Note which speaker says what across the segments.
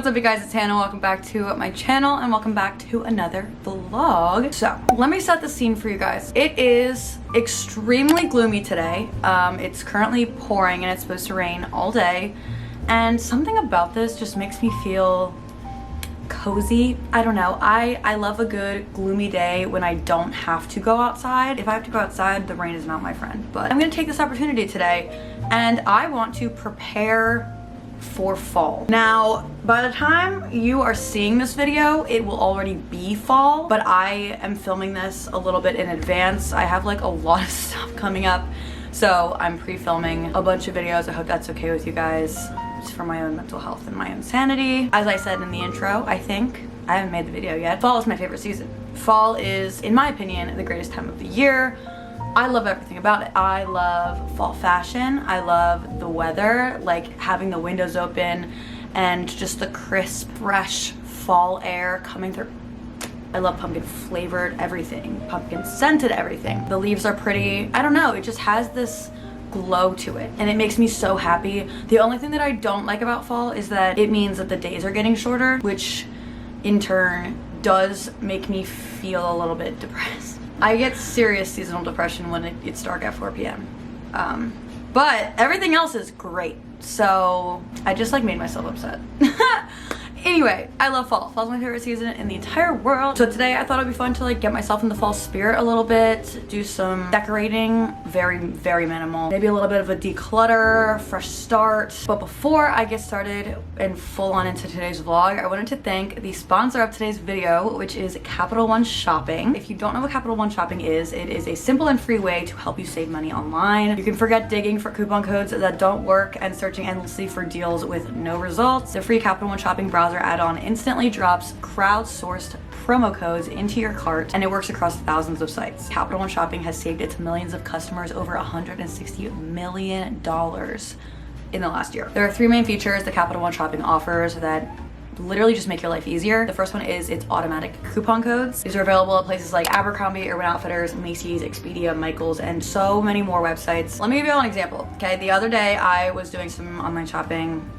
Speaker 1: What's up you guys, it's Hannah. Welcome back to my channel and welcome back to another vlog. So let me set the scene for you guys. It is extremely gloomy today. It's currently pouring and it's supposed to rain all day, and something about this just makes me feel cozy. I don't know, I love a good gloomy day when I don't have to go outside. If I have to go outside, the rain is not my friend. But I'm gonna take this opportunity today and I want to prepare for fall. Now, by the time you are seeing this video, it will already be fall, but I am filming this a little bit in advance. I have like a lot of stuff coming up, so I'm pre-filming a bunch of videos. I hope that's okay with you guys. It's for my own mental health and my own sanity. As I said in the intro, I haven't made the video yet, fall is my favorite season. Fall is, in my opinion, the greatest time of the year. I love everything about it. I love fall fashion. I love the weather, like having the windows open and just the crisp, fresh fall air coming through. I love pumpkin flavored everything, pumpkin scented everything. The leaves are pretty. I don't know, it just has this glow to it and it makes me so happy. The only thing that I don't like about fall is that it means that the days are getting shorter, which in turn does make me feel a little bit depressed. I get serious seasonal depression when it's dark at 4 p.m. But everything else is great. So I just like made myself upset. Anyway, I love fall. Fall's my favorite season in the entire world. So today I thought it'd be fun to like get myself in the fall spirit a little bit, do some decorating, very minimal. Maybe a little bit of a declutter, fresh start. But before I get started and full on into today's vlog, I wanted to thank the sponsor of today's video, which is Capital One Shopping. If you don't know what Capital One Shopping is, it is a simple and free way to help you save money online. You can forget digging for coupon codes that don't work and searching endlessly for deals with no results. The free Capital One Shopping browser add-on instantly drops crowdsourced promo codes into your cart, and it works across thousands of sites. Capital One Shopping has saved its millions of customers over $160 million in the last year. There are three main features that Capital One Shopping offers that literally just make your life easier. The first one is its automatic coupon codes. These are available at places like Abercrombie, Urban Outfitters, Macy's, Expedia, Michaels, and so many more websites. Let me give you an example. Okay, the other day I was doing some online shopping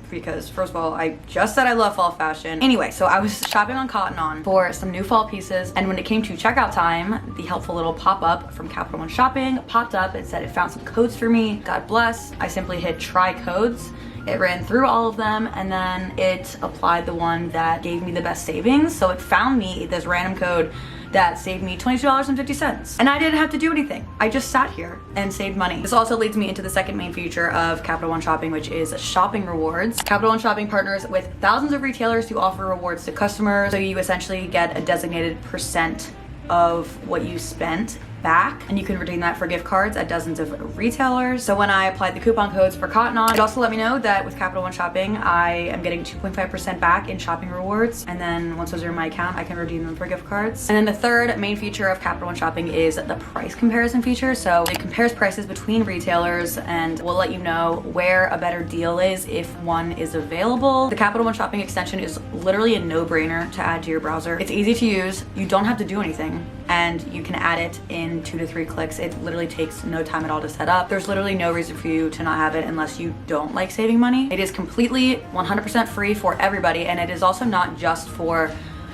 Speaker 1: because first of all, I just said I love fall fashion. Anyway, so I was shopping on Canon for some new fall pieces, and when it came to checkout time, the helpful little pop-up from Capital One Shopping popped up. It said it found some codes for me. God bless. I simply hit try codes. It ran through all of them and then it applied the one that gave me the best savings. So it found me this random code that saved me $22.50. And I didn't have to do anything. I just sat here and saved money. This also leads me into the second main feature of Capital One Shopping, which is shopping rewards. Capital One Shopping partners with thousands of retailers to offer rewards to customers. So you essentially get a designated percent of what you spent back, and you can redeem that for gift cards at dozens of retailers. So when I applied the coupon codes for Cotton On, it also let me know that with Capital One Shopping, I am getting 2.5% back in shopping rewards, and then once those are in my account, I can redeem them for gift cards. And then the third main feature of Capital One Shopping is the price comparison feature. So it compares prices between retailers and will let you know where a better deal is if one is available. The Capital One Shopping extension is literally a no-brainer to add to your browser. It's easy to use, you don't have to do anything, and you can add it in 2 to 3 clicks. It literally takes no time at all to set up. There's literally no reason for you to not have it unless you don't like saving money. It is completely 100% free for everybody, and it is also not just for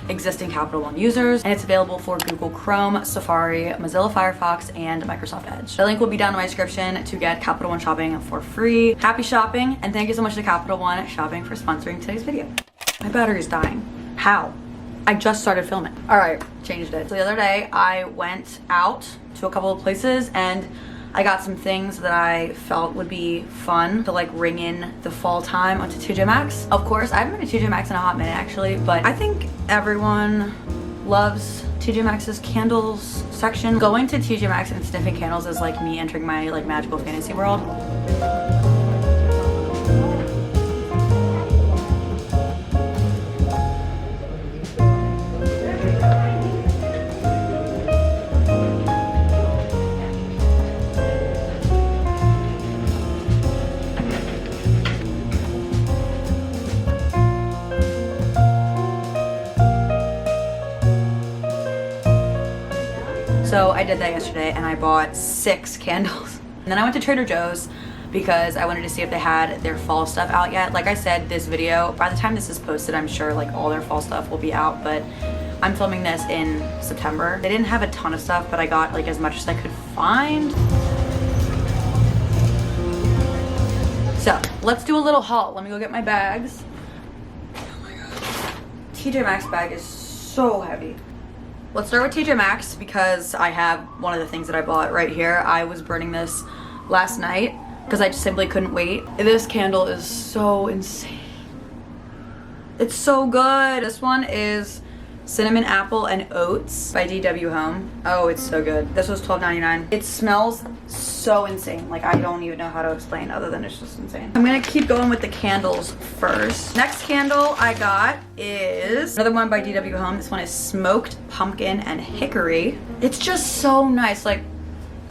Speaker 1: existing Capital One users, and it's available for Google Chrome, Safari, Mozilla Firefox, and Microsoft Edge. The link will be down in my description to get Capital One Shopping for free. Happy shopping, and thank you so much to Capital One Shopping for sponsoring today's video. My battery's dying. How? I just started filming. All right, changed it. So the other day I went out to a couple of places and I got some things that I felt would be fun to like ring in the fall time onto TJ Maxx. Of course, I haven't been to TJ Maxx in a hot minute actually, but I think everyone loves TJ Maxx's candles section. Going to TJ Maxx and sniffing candles is like me entering my like magical fantasy world. So I did that yesterday and I bought 6 candles. And then I went to Trader Joe's, because I wanted to see if they had their fall stuff out yet. Like I said, this video, by the time this is posted, I'm sure like all their fall stuff will be out, but I'm filming this in September. They didn't have a ton of stuff, but I got like as much as I could find. So let's do a little haul. Let me go get my bags. Oh my god. TJ Maxx bag is so heavy. Let's start with TJ Maxx because I have one of the things that I bought right here. I was burning this last night because I just simply couldn't wait. This candle is so insane. It's so good. This one is Cinnamon Apple and Oats by DW Home. Oh, it's so good. This was $12.99. It smells so insane. Like, I don't even know how to explain other than it's just insane. I'm gonna keep going with the candles first. Next candle I got is another one by DW Home. This one is Smoked Pumpkin and Hickory. It's just so nice. Like,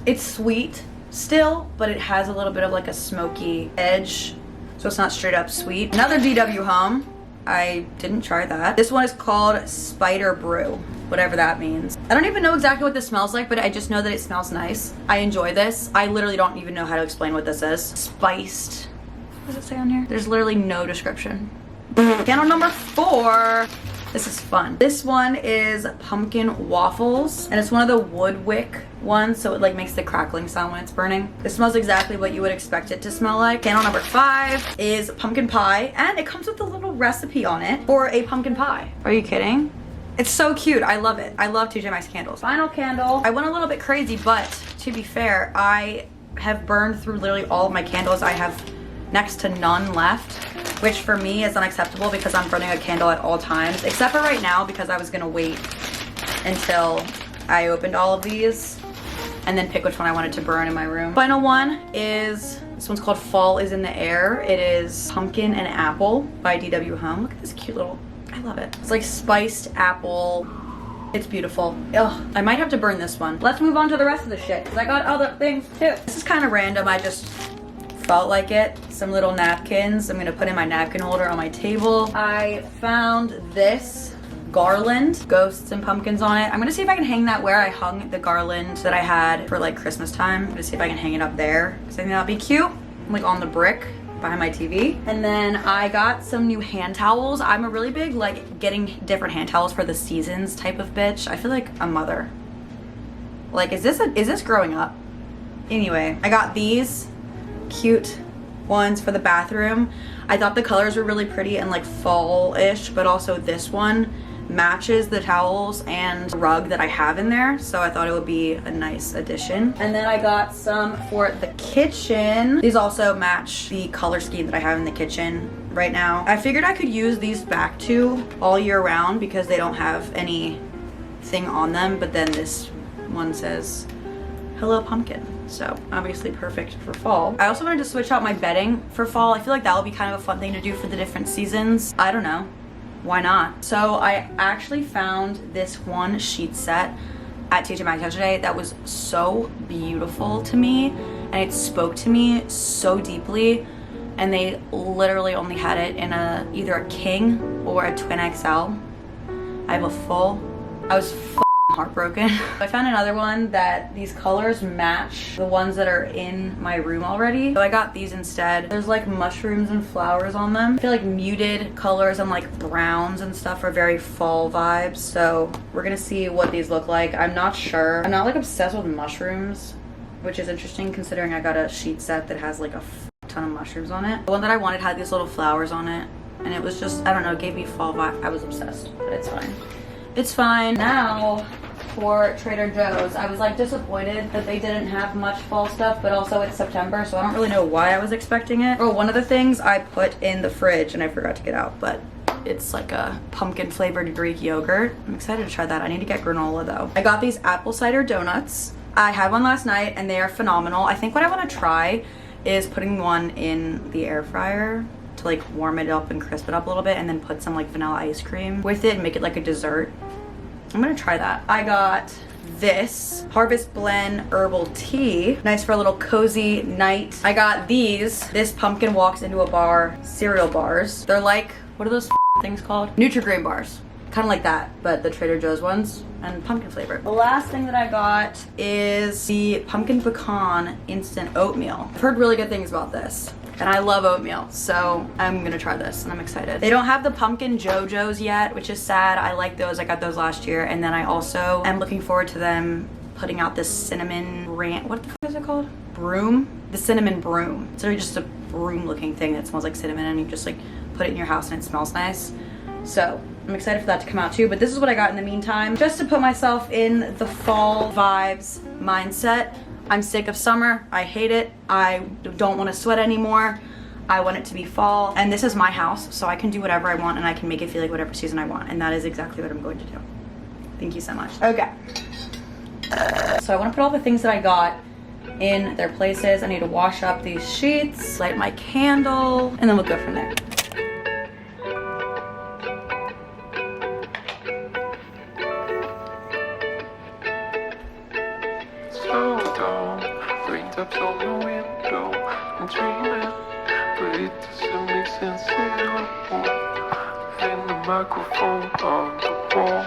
Speaker 1: it's sweet still, but it has a little bit of like a smoky edge, so it's not straight up sweet. Another DW Home. I didn't try that. This one is called Spider Brew, whatever that means. I don't even know exactly what this smells like, but I just know that it smells nice. I enjoy this. I literally don't even know how to explain what this is. Spiced. What does it say on here? There's literally no description. Candle number 4. This is fun. This one is Pumpkin Waffles, and it's one of the wood wick ones, so it like makes the crackling sound when it's burning. This smells exactly what you would expect it to smell like. Candle number 5 is Pumpkin Pie, and it comes with a little recipe on it for a pumpkin pie. Are you kidding? It's so cute. I love it. I love TJ Maxx candles. Final candle. I went a little bit crazy, but to be fair, I have burned through literally all of my candles. I have next to none left, which for me is unacceptable because I'm burning a candle at all times, except for right now because I was gonna wait until I opened all of these and then pick which one I wanted to burn in my room. Final one is, this one's called Fall is in the Air. It is Pumpkin and Apple by DW Home. Look at this cute little, I love it. It's like spiced apple. It's beautiful. Ugh, I might have to burn this one. Let's move on to the rest of the shit because I got other things too. This is kind of random. I just felt like it. Some little napkins I'm gonna put in my napkin holder on my table. I found this garland, ghosts and pumpkins on it. I'm gonna see if I can hang that where I hung the garland that I had for like Christmas time. I'm gonna see if I can hang it up there because I think that'd be cute, like on the brick behind my TV. And then I got some new hand towels. I'm a really big like getting different hand towels for the seasons type of bitch. I feel like a mother. Like, is this growing up? Anyway, I got these cute ones for the bathroom. I thought the colors were really pretty and like fall-ish, but also this one matches the towels and rug that I have in there, so I thought it would be a nice addition. And then I got some for the kitchen. These also match the color scheme that I have in the kitchen right now. I figured I could use these back to all year round because they don't have anything on them, but then this one says Hello Pumpkin, so obviously perfect for fall. I also wanted to switch out my bedding for fall. I feel like that would be kind of a fun thing to do for the different seasons. I don't know, why not? So I actually found this one sheet set at TJ Maxx yesterday that was so beautiful to me and it spoke to me so deeply, and they literally only had it in either a king or a twin XL. I was heartbroken. I found another one that these colors match the ones that are in my room already, so I got these instead. There's like mushrooms and flowers on them. I feel like muted colors and like browns and stuff are very fall vibes, so we're gonna see what these look like. I'm not sure. I'm not like obsessed with mushrooms, which is interesting considering I got a sheet set that has like a ton of mushrooms on it. The one that I wanted had these little flowers on it, and it was just, I don't know, it gave me fall vibe. I was obsessed, but it's fine. It's fine. Now for Trader Joe's. I was like disappointed that they didn't have much fall stuff, but also it's September, so I don't really know why I was expecting it. Oh, one of the things I put in the fridge and I forgot to get out, but it's like a pumpkin flavored Greek yogurt. I'm excited to try that. I need to get granola though. I got these apple cider donuts. I had one last night and they are phenomenal. I think what I want to try is putting one in the air fryer to like warm it up and crisp it up a little bit, and then put some like vanilla ice cream with it and make it like a dessert. I'm gonna try that. I got this Harvest Blend herbal tea, nice for a little cozy night. I got this pumpkin walks into a bar cereal bars. They're like, what are those things called? Nutri-Grain bars. kind of like that, but the Trader Joe's ones, and pumpkin flavor. The last thing that I got is the pumpkin pecan instant oatmeal. I've heard really good things about this, and I love oatmeal, so I'm gonna try this, and I'm excited. They don't have the pumpkin JoJo's yet, which is sad. I like those. I got those last year, and then I also am looking forward to them putting out this cinnamon what the fuck is it called? Broom? The cinnamon broom. It's literally just a broom looking thing that smells like cinnamon, and you just like put it in your house and it smells nice. So I'm excited for that to come out too, but this is what I got in the meantime. Just to put myself in the fall vibes mindset. I'm sick of summer. I hate it. I don't want to sweat anymore. I want it to be fall. And this is my house, so I can do whatever I want and I can make it feel like whatever season I want. And that is exactly what I'm going to do. Thank you so much. Okay. So I want to put all the things that I got in their places. I need to wash up these sheets, light my candle, and then we'll go from there.
Speaker 2: Raindrops on the window, I'm dreaming, but it doesn't make sense at all. Then the microphone on the wall,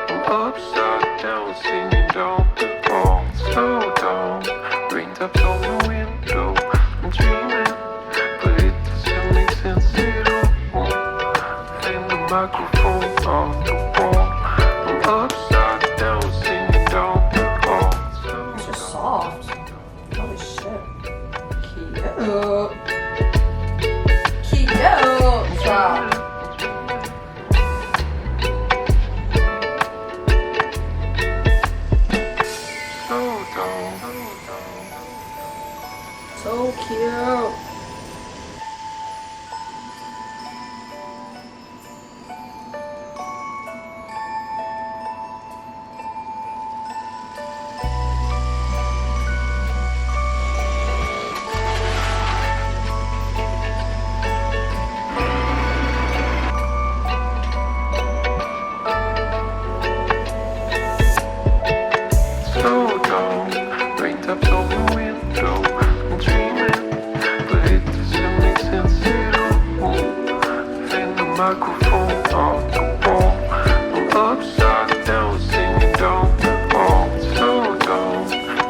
Speaker 2: I'm upside down singing down the hall. Slow down, raindrops on the window, I'm dreaming, but it doesn't make sense at all. Then the microphone on the wall, I'm upside down singing down the hall.
Speaker 1: It's just soft. Holy shit. Cute. Cute. Wow. So cute.
Speaker 2: Microphone on the wall, I'm upside down singing down the hall. Slow down,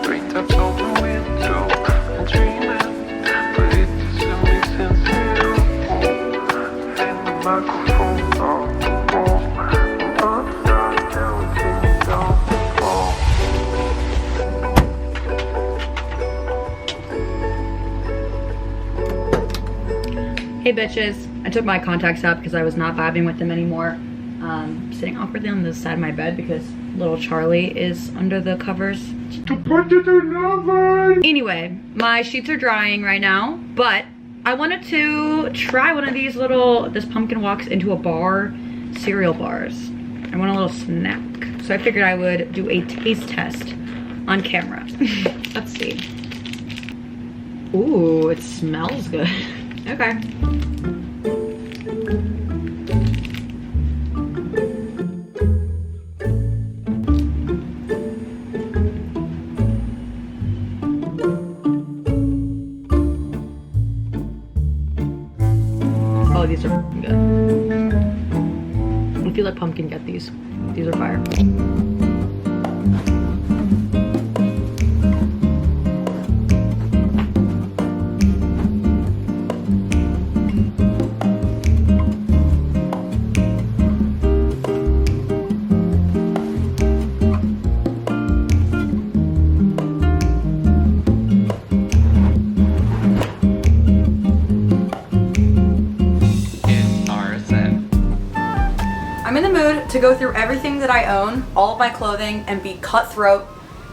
Speaker 2: raindrops on the window, I'm dreaming, but it doesn't make sense at all. And the microphone on the wall, I'm upside down singing down the hall.
Speaker 1: Hey bitches, I took my contacts out because I was not vibing with them anymore. Sitting awkwardly on the side of my bed because little Charlie is under the covers. Anyway, my sheets are drying right now, but I wanted to try one of these this pumpkin walks into a bar cereal bars. I want a little snack. So I figured I would do a taste test on camera. Let's see. Ooh, it smells good. Okay. Oh, these are good. I feel like pumpkin get these. These are fire. I'm in the mood to go through everything that I own, all of my clothing, and be cutthroat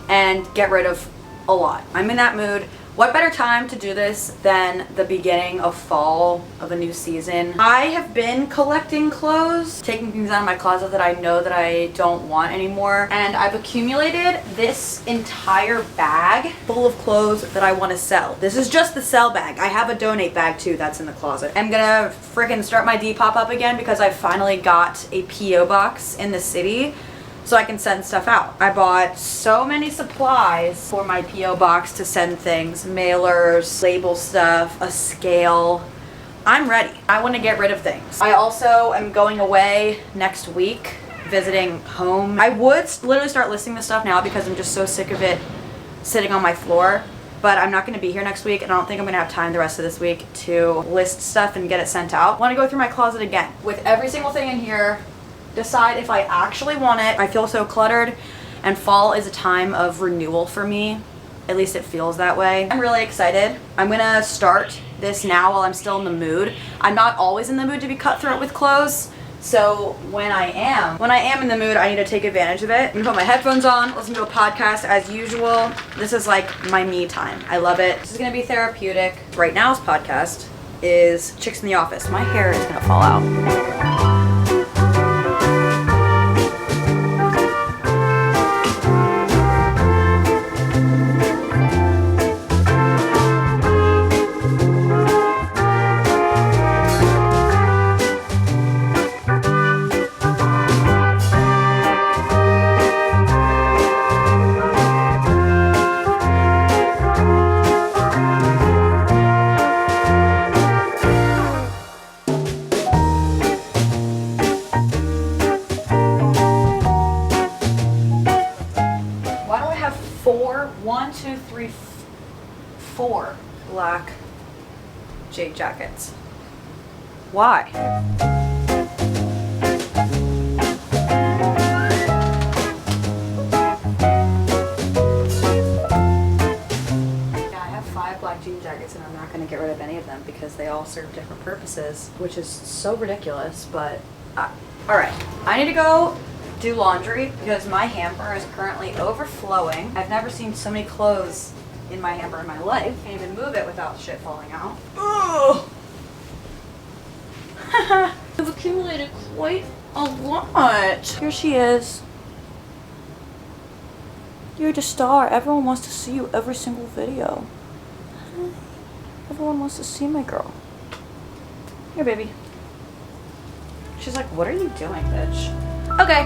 Speaker 1: and get rid of a lot. I'm in that mood. What better time to do this than the beginning of fall of a new season? I have been collecting clothes, taking things out of my closet that I know that I don't want anymore, and I've accumulated this entire bag full of clothes that I want to sell. This is just the sell bag. I have a donate bag too that's in the closet. I'm gonna freaking start my Depop up again because I finally got a P.O. box in the city so I can send stuff out. I bought so many supplies for my P.O. box to send things, mailers, label stuff, a scale. I'm ready. I want to get rid of things. I also am going away next week visiting home. I would literally start listing this stuff now because I'm just so sick of it sitting on my floor. But I'm not going to be here next week, and I don't think I'm going to have time the rest of this week to list stuff and get it sent out. I want to go through my closet again with every single thing in here, decide if I actually want it. I feel so cluttered, and fall is a time of renewal for me. At least it feels that way. I'm really excited. I'm going to start this now while I'm still in the mood. I'm not always in the mood to be cutthroat with clothes. So when I am in the mood, I need to take advantage of it. I'm gonna put my headphones on, listen to a podcast as usual. This is like my me time. I love it. This is gonna be therapeutic. Right now's podcast is Chicks in the Office. My hair is gonna fall out. Four black jade jackets. Why? Black jean jackets, and I'm not going to get rid of any of them because they all serve different purposes, which is so ridiculous. But all right, I need to go do laundry because my hamper is currently overflowing. I've never seen so many clothes in my hamper in my life. Can't even move it without shit falling out. Ugh. I've accumulated quite a lot. Here she is. You're the star. Everyone wants to see you every single video. Everyone wants to see my girl. Here, baby. She's like, what are you doing, bitch? Okay.